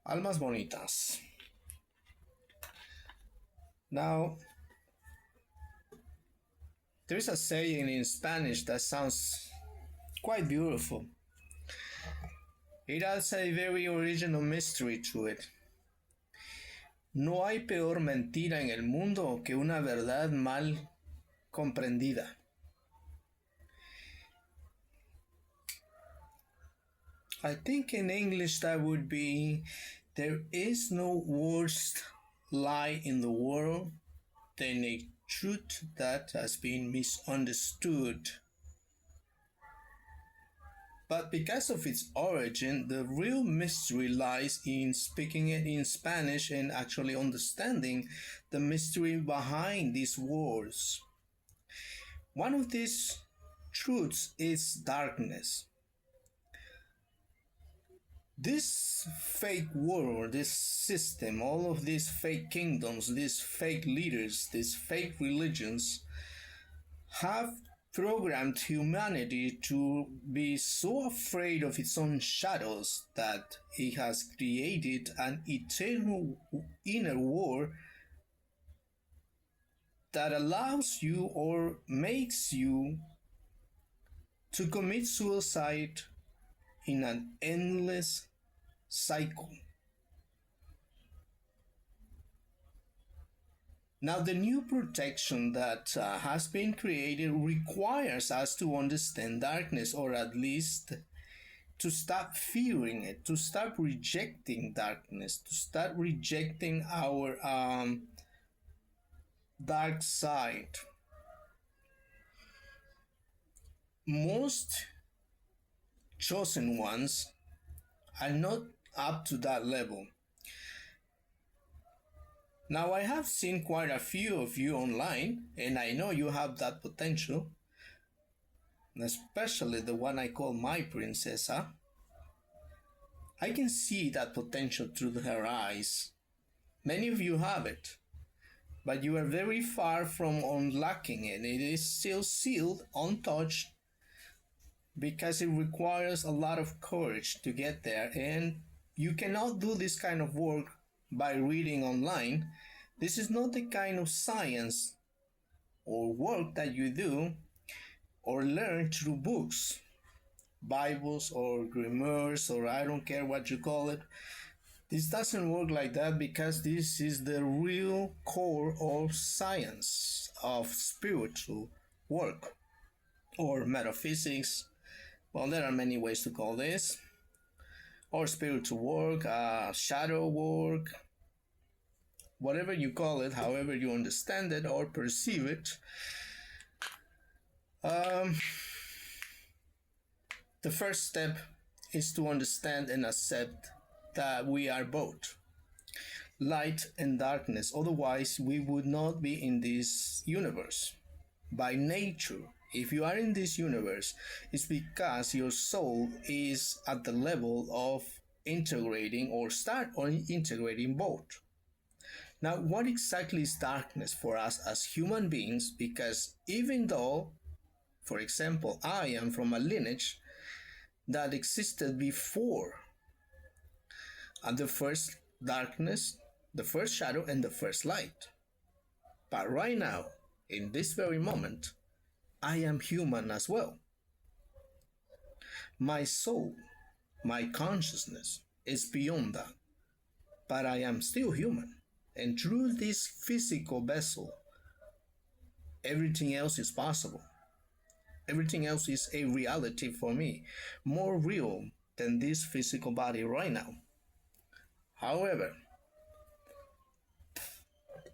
Almas bonitas. Now, there's a saying in Spanish that sounds quite beautiful. It has a very original mystery to it. No hay peor mentira en el mundo que una verdad mal comprendida. I think in English that would be there is no worst lie in the world than a truth that has been misunderstood. But because of its origin, the real mystery lies in speaking it in Spanish and actually understanding the mystery behind these words. One of these truths is darkness. This fake world, this system, all of these fake kingdoms, these fake leaders, these fake religions have programmed humanity to be so afraid of its own shadows that it has created an eternal inner war that allows you or makes you to commit suicide in an endless cycle. Now, the new protection that has been created requires us to understand darkness, or at least to stop fearing it, to stop rejecting darkness, to start rejecting our dark side. Most chosen ones are not up to that level. Now, I have seen quite a few of you online, and I know you have that potential, especially the one I call my princessa. I can see that potential through her eyes. Many of you have it, but you are very far from unlocking it. It is still sealed, untouched, because it requires a lot of courage to get there, and you cannot do this kind of work by reading online. This is not the kind of science or work that you do or learn through books, Bibles or grimoires, or I don't care what you call it. This doesn't work like that, because this is the real core of science, of spiritual work or metaphysics. Well, there are many ways to call this, or spiritual work, shadow work, whatever you call it, however you understand it or perceive it. The first step is to understand and accept that we are both light and darkness. Otherwise, we would not be in this universe. By nature, if you are in this universe, it's because your soul is at the level of integrating or start on integrating both. Now, what exactly is darkness for us as human beings? Because even though, for example, I am from a lineage that existed before the first darkness, the first shadow, and the first light. But right now, in this very moment, I am human as well. My soul, my consciousness is beyond that, but I am still human. And through this physical vessel, everything else is possible. Everything else is a reality for me, more real than this physical body right now. However,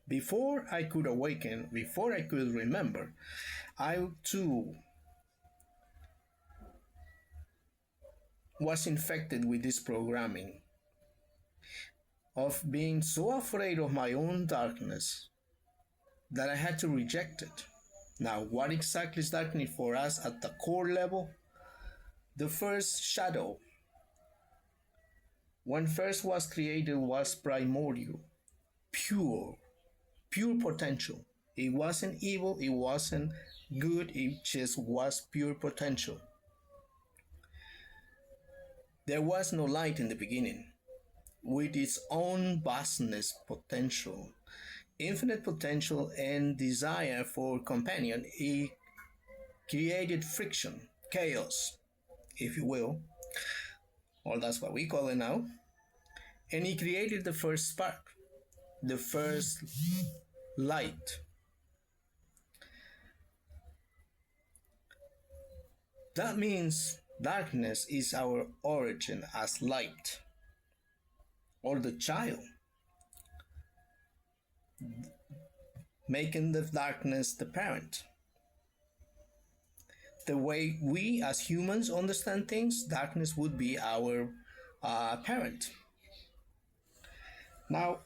before I could awaken, before I could remember, I too was infected with this programming of being so afraid of my own darkness that I had to reject it. Now, what exactly is darkness for us at the core level? The first shadow, when first was created, was primordial, pure potential. It wasn't evil, it wasn't good, it just was pure potential. There was no light in the beginning. with its own vastness, potential, infinite potential, and desire for companion, it created friction, chaos, if you will, or that's what we call it now. And he created the first spark, the first light. That means darkness is our origin as light, or the child, making the darkness the parent. The way we as humans understand things, darkness would be our parent. Now,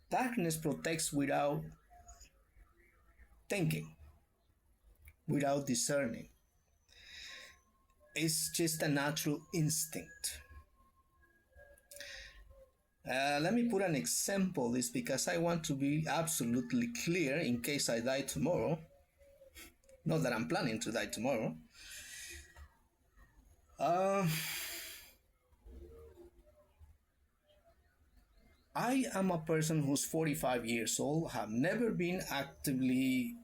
darkness protects without thinking, without discerning. It's just a natural instinct. Let me put an example this because I want to be absolutely clear in case I die tomorrow. Not that I'm planning to die tomorrow. I am a person who's 45 years old, have never been actively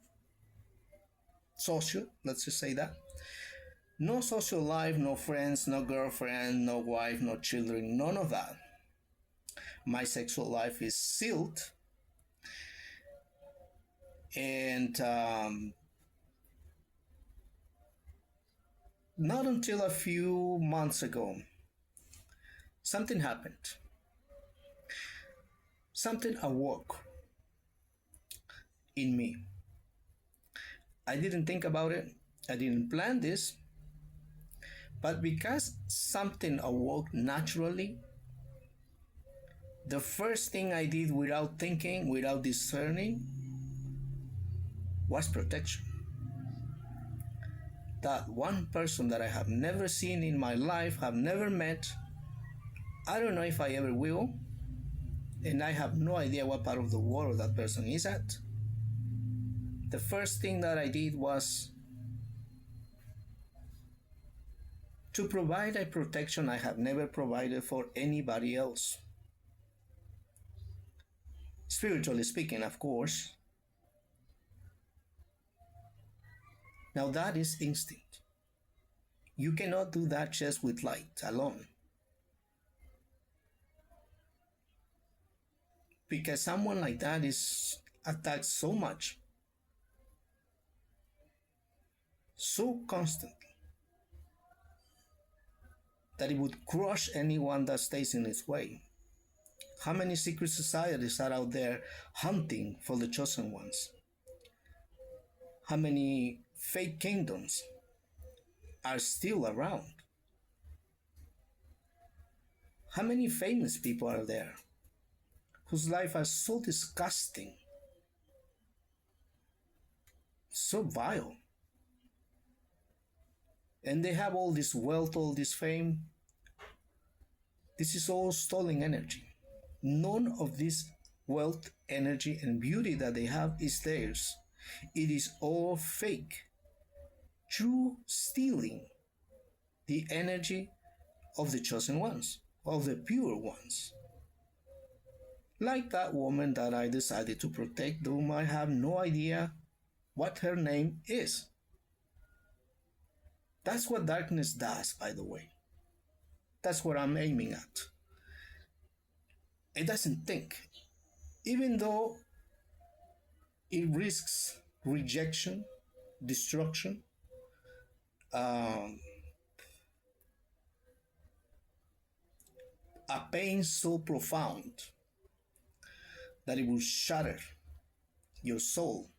social, let's just say that. No social life, no friends, no girlfriend, no wife, no children, none of that. My sexual life is sealed. And not until a few months ago, something happened. Something awoke in me. I didn't think about it. I didn't plan this. But because something awoke naturally, the first thing I did without thinking, without discerning, was protection. That one person that I have never seen in my life, have never met, I don't know if I ever will, and I have no idea what part of the world that person is at. The first thing that I did was to provide a protection I have never provided for anybody else. Spiritually speaking, of course. Now that is instinct. You cannot do that just with light alone. Because someone like that is attacked so much, so constantly, that it would crush anyone that stays in its way. How many secret societies are out there hunting for the chosen ones? How many fake kingdoms are still around? How many famous people are there whose life are so disgusting, so vile, and they have all this wealth, all this fame? This is all stolen energy. None of this wealth, energy, and beauty that they have is theirs. It is all fake. True stealing the energy of the chosen ones, of the pure ones. Like that woman that I decided to protect, whom I have no idea what her name is. That's what darkness does, by the way. That's what I'm aiming at. It doesn't think. Even though it risks rejection, destruction, a pain so profound that it will shatter your soul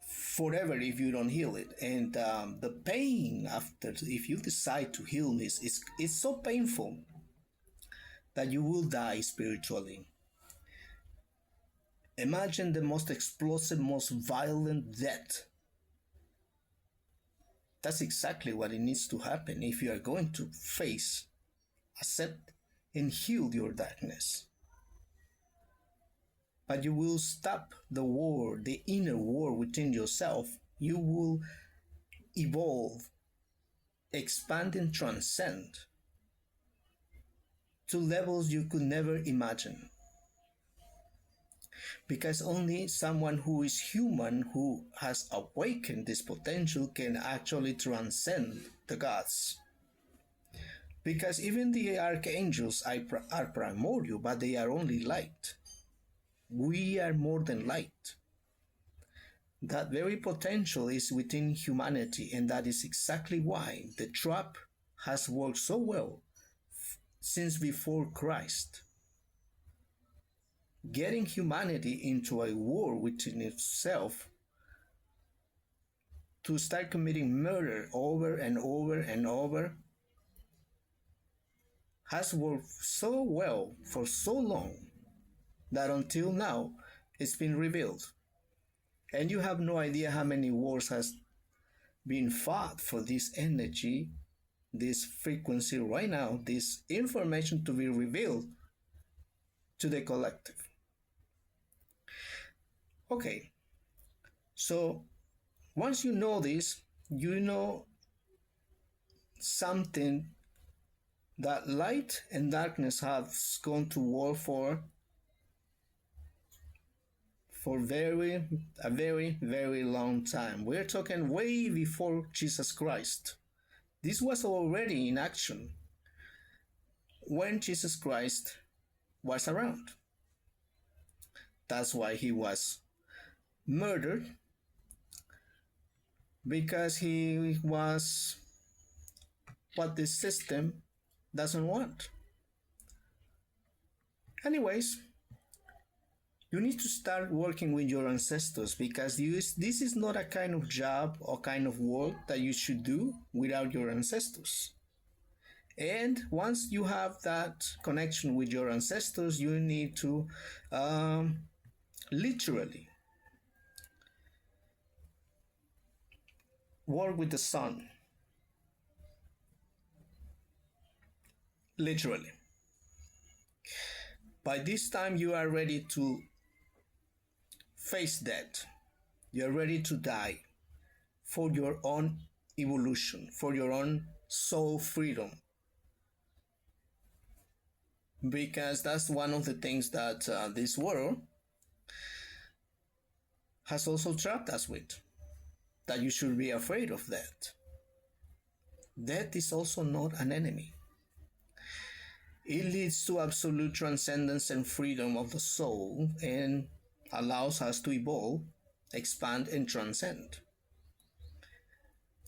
forever if you don't heal it. And the pain after, if you decide to heal this, it's so painful that you will die spiritually. Imagine the most explosive, most violent death. That's exactly what it needs to happen if you are going to face, accept, and heal your darkness. But you will stop the war, the inner war within yourself. You will evolve, expand, and transcend. to levels you could never imagine. Because only someone who is human, who has awakened this potential, can actually transcend the gods. Because even the archangels are primordial, but they are only light. We are more than light. That very potential is within humanity, and that is exactly why the trap has worked so well since before Christ. Getting humanity into a war within itself to start committing murder over and over and over has worked so well for so long that until now it's been revealed. And you have no idea how many wars has been fought for this energy, this frequency right now, this information to be revealed to the collective. Okay, so once you know this, you know something that light and darkness have gone to war for a very long time. We're talking way before Jesus Christ. This was already in action when Jesus Christ was around. That's why he was murdered, because he was what the system doesn't want. Anyways, you need to start working with your ancestors, because this is not a kind of job or kind of work that you should do without your ancestors. And once you have that connection with your ancestors, you need to literally work with the sun. Literally. By this time, you are ready to face death. You're ready to die for your own evolution, for your own soul freedom. Because that's one of the things that this world has also trapped us with, that you should be afraid of death. Death is also not an enemy. It leads to absolute transcendence and freedom of the soul and allows us to evolve, expand, and transcend.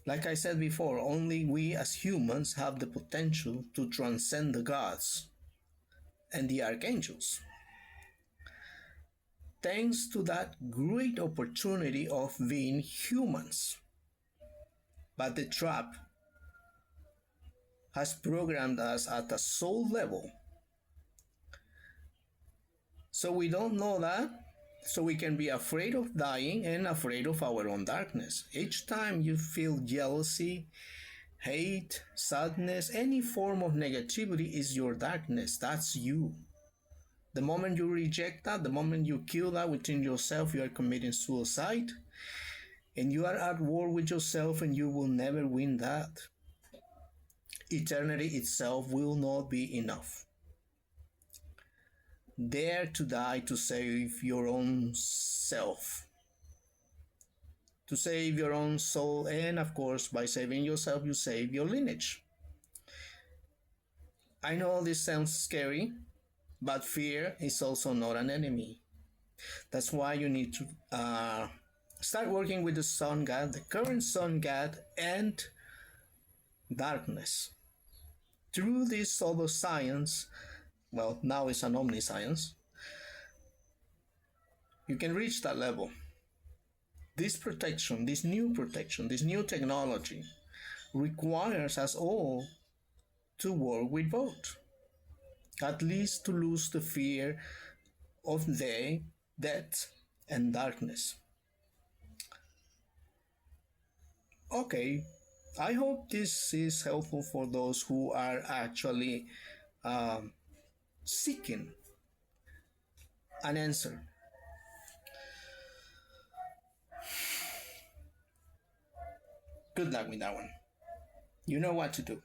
Like I said before, only we as humans have the potential to transcend the gods and the archangels. Thanks to that great opportunity of being humans. But the trap has programmed us at a soul level. So we don't know that, so we can be afraid of dying and afraid of our own darkness. Each time you feel jealousy, hate, sadness, any form of negativity is your darkness. That's you. The moment you reject that, the moment you kill that within yourself, you are committing suicide. And you are at war with yourself, and you will never win that. Eternity itself will not be enough. Dare to die to save your own self, to save your own soul, and of course, by saving yourself, you save your lineage. I know this sounds scary, but fear is also not an enemy. That's why you need to start working with the sun god, the current sun god, and darkness. Through this solar science, well, now it's an omniscience, you can reach that level. This protection, this new technology requires us all to work with both, at least to lose the fear of death, and darkness. Okay, I hope this is helpful for those who are actually seeking an answer. Good luck with that one. You know what to do.